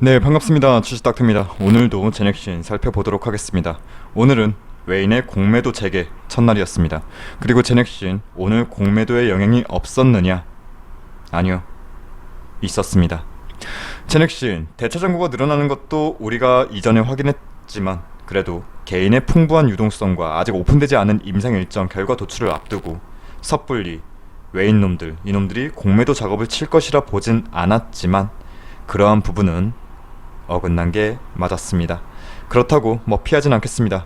네, 반갑습니다. 주식닥터입니다. 오늘도 제넥신 살펴보도록 하겠습니다. 오늘은 웨인의 공매도 재개 첫날이었습니다. 그리고 제넥신 오늘 공매도에 영향이 없었느냐? 아니요, 있었습니다. 제넥신 대차 잔고가 늘어나는 것도 우리가 이전에 확인했지만 그래도 개인의 풍부한 유동성과 아직 오픈되지 않은 임상 일정 결과 도출을 앞두고 섣불리 웨인놈들, 이놈들이 공매도 작업을 칠 것이라 보진 않았지만 그러한 부분은 어긋난 게 맞았습니다. 그렇다고 피하진 않겠습니다.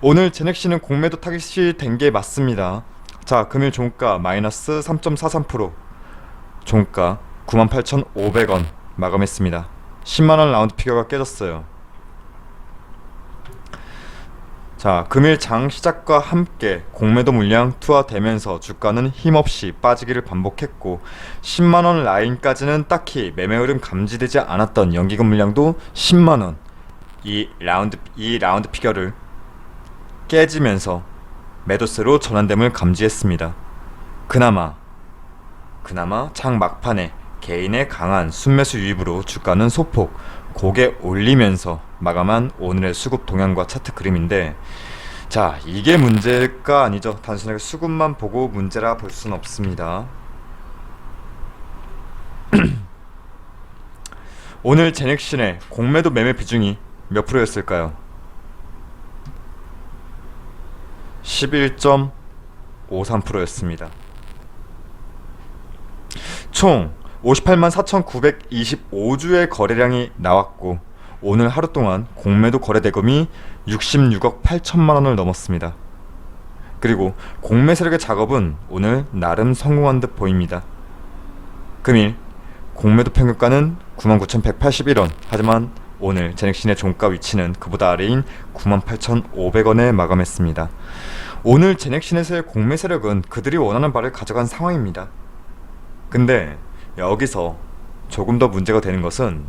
오늘 제넥신은 공매도 타깃이 된 게 맞습니다. 자, 금일 종가 마이너스 3.43%, 종가 98,500원 마감했습니다. 10만원 라운드 피겨가 깨졌어요. 자, 금일 장 시작과 함께 공매도 물량 투하되면서 주가는 힘없이 빠지기를 반복했고 10만원 라인까지는 딱히 매매 흐름 감지되지 않았던 연기금 물량도 10만원 이 라운드 피겨를 깨지면서 매도세로 전환됨을 감지했습니다. 그나마 장 막판에 개인의 강한 순매수 유입으로 주가는 소폭 고개 올리면서 마감한 오늘의 수급 동향과 차트 그림인데, 자, 이게 문제일까? 아니죠. 단순하게 수급만 보고 문제라 볼 수는 없습니다. 오늘 제넥신의 공매도 매매 비중이 몇 프로였을까요? 11.53%였습니다. 총 58만 4,925주의 거래량이 나왔고 오늘 하루 동안 공매도 거래 대금이 66억 8천만원을 넘었습니다. 그리고 공매 세력의 작업은 오늘 나름 성공한 듯 보입니다. 금일 공매도 평균가는 99,181원, 하지만 오늘 제넥신의 종가 위치는 그보다 아래인 98,500원에 마감했습니다. 오늘 제넥신에서의 공매 세력은 그들이 원하는 바를 가져간 상황입니다. 근데 여기서 조금 더 문제가 되는 것은,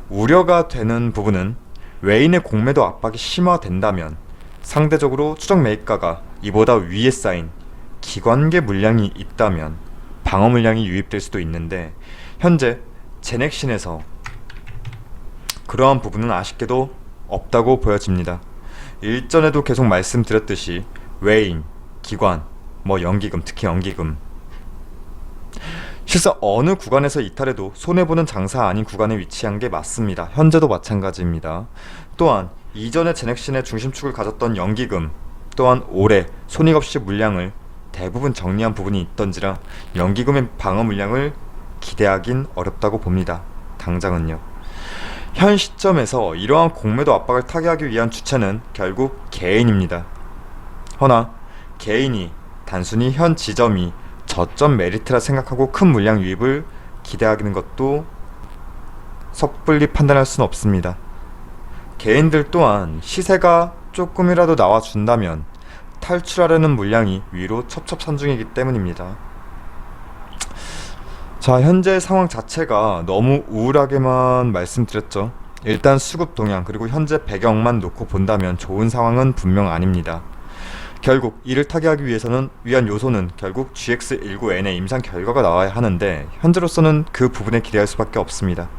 우려가 되는 부분은 웨인의 공매도 압박이 심화된다면 상대적으로 추적 매입가가 이보다 위에 쌓인 기관계 물량이 있다면 방어 물량이 유입될 수도 있는데, 현재 제넥신에서 그러한 부분은 아쉽게도 없다고 보여집니다. 일전에도 계속 말씀드렸듯이 웨인, 기관, 연기금, 특히 연기금, 실상 어느 구간에서 이탈해도 손해보는 장사 아닌 구간에 위치한 게 맞습니다. 현재도 마찬가지입니다. 또한 이전에 제넥신의 중심축을 가졌던 연기금 또한 올해 손익 없이 물량을 대부분 정리한 부분이 있던지라 연기금의 방어 물량을 기대하긴 어렵다고 봅니다. 당장은요. 현 시점에서 이러한 공매도 압박을 타개하기 위한 주체는 결국 개인입니다. 허나 개인이 단순히 현 지점이 저점 메리트라 생각하고 큰 물량 유입을 기대하는 것도 섣불리 판단할 수는 없습니다. 개인들 또한 시세가 조금이라도 나와준다면 탈출하려는 물량이 위로 첩첩산중이기 때문입니다. 자, 현재 상황 자체가 너무 우울하게만 말씀드렸죠. 일단 수급 동향 그리고 현재 배경만 놓고 본다면 좋은 상황은 분명 아닙니다. 결국 이를 타개하기 위한 요소는 결국 GX19N의 임상 결과가 나와야 하는데, 현재로서는 그 부분에 기대할 수밖에 없습니다.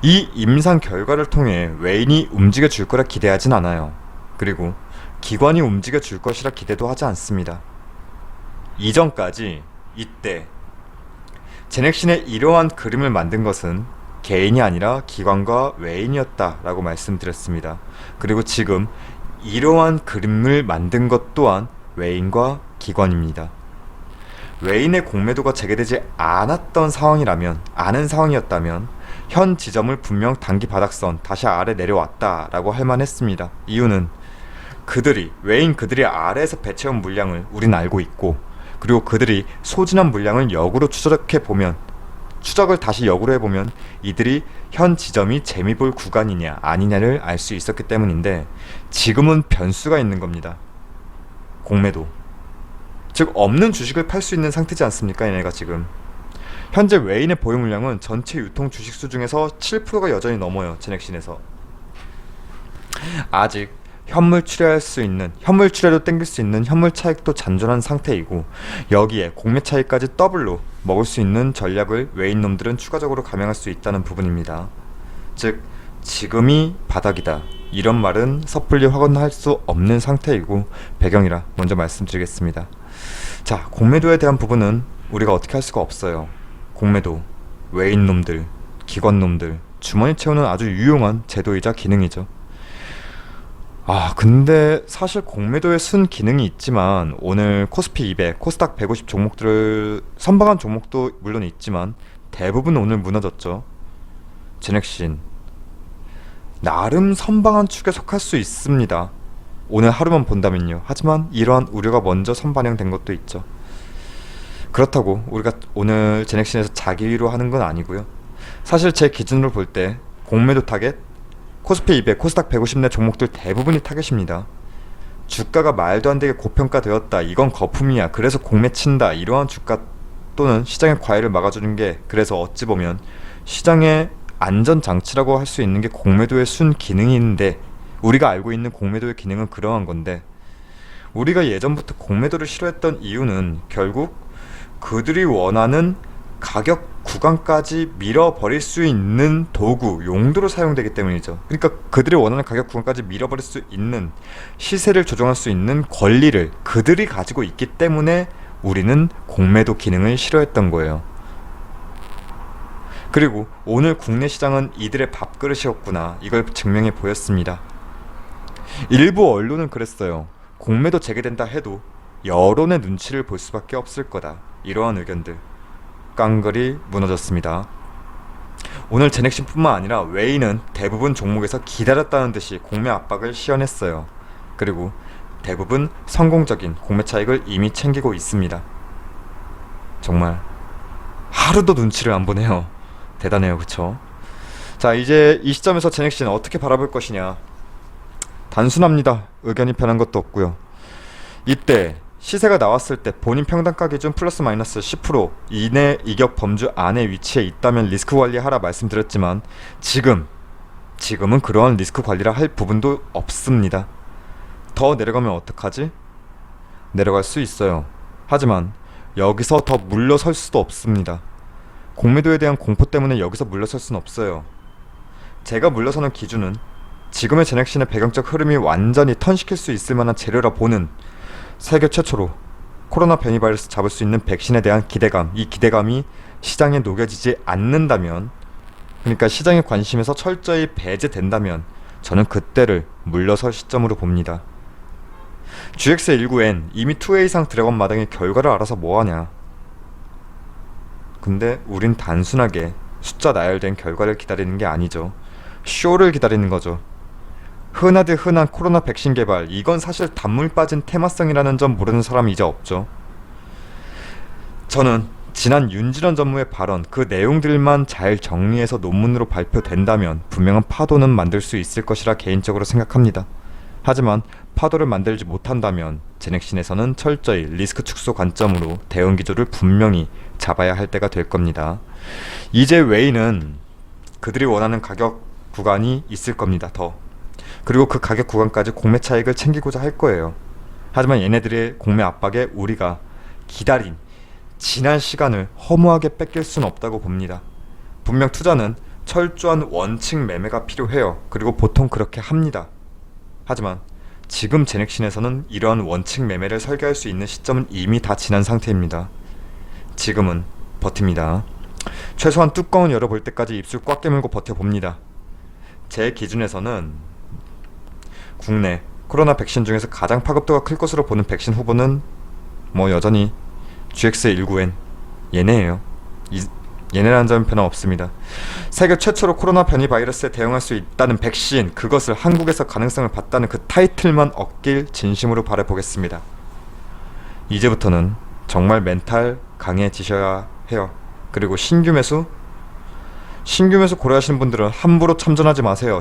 이 임상 결과를 통해 웨인이 움직여 줄 거라 기대하진 않아요. 그리고 기관이 움직여 줄 것이라 기대도 하지 않습니다. 이전까지 이때 제넥신의 이러한 그림을 만든 것은 개인이 아니라 기관과 웨인이었다 라고 말씀드렸습니다. 그리고 지금 이러한 그림을 만든 것 또한 웨인과 기관입니다. 웨인의 공매도가 재개되지 않았던 상황이었다면 현 지점을 분명 단기 바닥선 다시 아래 내려왔다 라고 할 만했습니다. 이유는 그들이 아래에서 배채운 물량을 우린 알고 있고, 그리고 그들이 소진한 물량을 추적을 다시 역으로 해보면 이들이 현 지점이 재미볼 구간이냐 아니냐를 알 수 있었기 때문인데, 지금은 변수가 있는 겁니다. 공매도, 즉 없는 주식을 팔 수 있는 상태지 않습니까? 얘네가 지금 현재 웨인의 보유 물량은 전체 유통 주식수 중에서 7%가 여전히 넘어요. 제넥신에서 아직 현물 출회로 땡길 수 있는 현물 차익도 잔존한 상태이고, 여기에 공매 차익까지 더블로 먹을 수 있는 전략을 웨인놈들은 추가적으로 감행할 수 있다는 부분입니다. 즉 지금이 바닥이다, 이런 말은 섣불리 확언할 수 없는 상태이고 배경이라 먼저 말씀드리겠습니다. 자, 공매도에 대한 부분은 우리가 어떻게 할 수가 없어요. 공매도, 외인놈들, 기관놈들, 주머니 채우는 아주 유용한 제도이자 기능이죠. 근데 사실 공매도에 순 기능이 있지만 오늘 코스피 200, 코스닥 150 종목들을 선방한 종목도 물론 있지만 대부분 오늘 무너졌죠. 제넥신 나름 선방한 축에 속할 수 있습니다. 오늘 하루만 본다면요. 하지만 이러한 우려가 먼저 선반영된 것도 있죠. 그렇다고 우리가 오늘 제넥신에서 자기 위로하는 건 아니고요. 사실 제 기준으로 볼 때 공매도 타겟, 코스피 200, 코스닥 150 내 종목들 대부분이 타겟입니다. 주가가 말도 안 되게 고평가되었다, 이건 거품이야, 그래서 공매 친다, 이러한 주가 또는 시장의 과열을 막아주는 게, 그래서 어찌 보면 시장의 안전장치라고 할 수 있는 게 공매도의 순 기능인데, 우리가 알고 있는 공매도의 기능은 그러한 건데, 우리가 예전부터 공매도를 싫어했던 이유는 결국 그들이 원하는 가격 구간까지 밀어버릴 수 있는 도구, 용도로 사용되기 때문이죠. 그러니까 그들이 원하는 가격 구간까지 밀어버릴 수 있는, 시세를 조정할 수 있는 권리를 그들이 가지고 있기 때문에 우리는 공매도 기능을 싫어했던 거예요. 그리고 오늘 국내 시장은 이들의 밥그릇이었구나, 이걸 증명해 보였습니다. 일부 언론은 그랬어요. 공매도 재개된다 해도 여론의 눈치를 볼 수밖에 없을 거다, 이러한 의견들 깡그리 무너졌습니다. 오늘 제넥신뿐만 아니라 외인은 대부분 종목에서 기다렸다는 듯이 공매 압박을 시연했어요. 그리고 대부분 성공적인 공매 차익을 이미 챙기고 있습니다. 정말 하루도 눈치를 안 보네요. 대단해요, 그쵸? 자, 이제 이 시점에서 제넥신은 어떻게 바라볼 것이냐. 단순합니다. 의견이 변한 것도 없고요. 이때 시세가 나왔을 때 본인 평단가 기준 플러스 마이너스 10% 이내 이격 범주 안에 위치해 있다면 리스크 관리하라 말씀드렸지만 지금은 그러한 리스크 관리를 할 부분도 없습니다. 더 내려가면 어떡하지? 내려갈 수 있어요. 하지만 여기서 더 물러설 수도 없습니다. 공매도에 대한 공포 때문에 여기서 물러설 수는 없어요. 제가 물러서는 기준은 지금의 제넥신의 배경적 흐름이 완전히 턴시킬 수 있을 만한 재료라 보는 세계 최초로 코로나 변이 바이러스 잡을 수 있는 백신에 대한 기대감, 이 기대감이 시장에 녹여지지 않는다면, 그러니까 시장의 관심에서 철저히 배제된다면 저는 그때를 물러설 시점으로 봅니다. GX19N 이미 2회 이상 들어간 마당에 결과를 알아서 뭐하냐. 근데 우린 단순하게 숫자 나열된 결과를 기다리는 게 아니죠. 쇼를 기다리는 거죠. 흔하디 흔한 코로나 백신 개발, 이건 사실 단물 빠진 테마성이라는 점 모르는 사람이 이제 없죠. 저는 지난 윤진원 전무의 발언, 그 내용들만 잘 정리해서 논문으로 발표된다면 분명한 파도는 만들 수 있을 것이라 개인적으로 생각합니다. 하지만 파도를 만들지 못한다면 제넥신에서는 철저히 리스크 축소 관점으로 대응 기조를 분명히 잡아야 할 때가 될 겁니다. 이제 외인은 그들이 원하는 가격 구간이 있을 겁니다. 그리고 그 가격 구간까지 공매 차익을 챙기고자 할 거예요. 하지만 얘네들의 공매 압박에 우리가 기다린 지난 시간을 허무하게 뺏길 수는 없다고 봅니다. 분명 투자는 철저한 원칙 매매가 필요해요. 그리고 보통 그렇게 합니다. 하지만 지금 제넥신에서는 이러한 원칙 매매를 설계할 수 있는 시점은 이미 다 지난 상태입니다. 지금은 버팁니다. 최소한 뚜껑은 열어볼 때까지 입술 꽉 깨물고 버텨봅니다. 제 기준에서는 국내 코로나 백신 중에서 가장 파급도가 클 것으로 보는 백신 후보는 여전히 GX19N 얘네예요. 얘네라는 점은 변함없습니다. 세계 최초로 코로나 변이 바이러스에 대응할 수 있다는 백신, 그것을 한국에서 가능성을 봤다는 그 타이틀만 얻길 진심으로 바라보겠습니다. 이제부터는 정말 멘탈 강해지셔야 해요. 그리고 신규 매수 고려하시는 분들은 함부로 참전하지 마세요.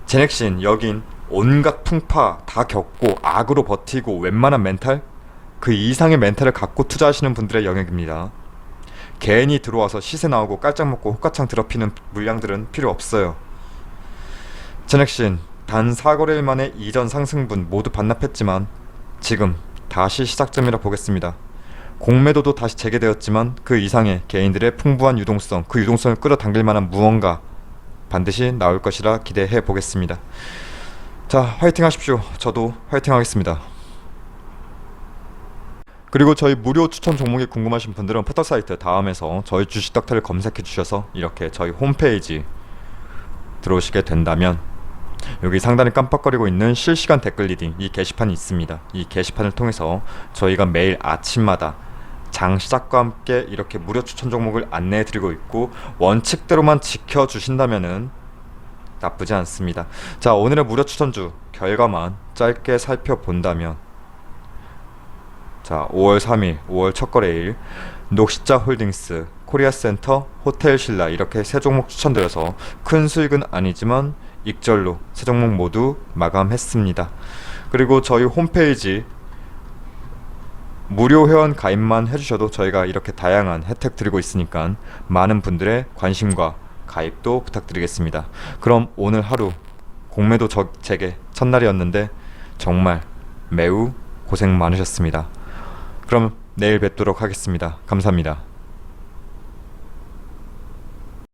제넥신 여긴 온갖 풍파 다 겪고 악으로 버티고 웬만한 멘탈, 그 이상의 멘탈을 갖고 투자하시는 분들의 영역입니다. 괜히 들어와서 시세 나오고 깔짝 먹고 호가창 더럽히는 물량들은 필요 없어요. 제넥신 단 4거래일 만에 이전 상승분 모두 반납했지만 지금 다시 시작점이라 보겠습니다. 공매도도 다시 재개되었지만 그 이상의 개인들의 풍부한 유동성, 그 유동성을 끌어당길 만한 무언가 반드시 나올 것이라 기대해 보겠습니다. 자, 화이팅 하십시오. 저도 화이팅 하겠습니다. 그리고 저희 무료 추천 종목이 궁금하신 분들은 포털사이트 다음에서 저희 주식 닥터를 검색해 주셔서 이렇게 저희 홈페이지 들어오시게 된다면 여기 상단에 깜빡거리고 있는 실시간 댓글 리딩 이 게시판이 있습니다. 이 게시판을 통해서 저희가 매일 아침마다 장 시작과 함께 이렇게 무료 추천 종목을 안내해 드리고 있고, 원칙대로만 지켜주신다면은 나쁘지 않습니다. 자, 오늘의 무료 추천주 결과만 짧게 살펴본다면, 자, 5월 3일 5월 첫 거래일 녹시자 홀딩스, 코리아센터, 호텔신라 이렇게 세 종목 추천드려서 큰 수익은 아니지만 익절로 세 종목 모두 마감했습니다. 그리고 저희 홈페이지 무료 회원 가입만 해주셔도 저희가 이렇게 다양한 혜택 드리고 있으니까 많은 분들의 관심과 가입도 부탁드리겠습니다. 그럼 오늘 하루 공매도 제게 첫날이었는데 정말 매우 고생 많으셨습니다. 그럼 내일 뵙도록 하겠습니다. 감사합니다.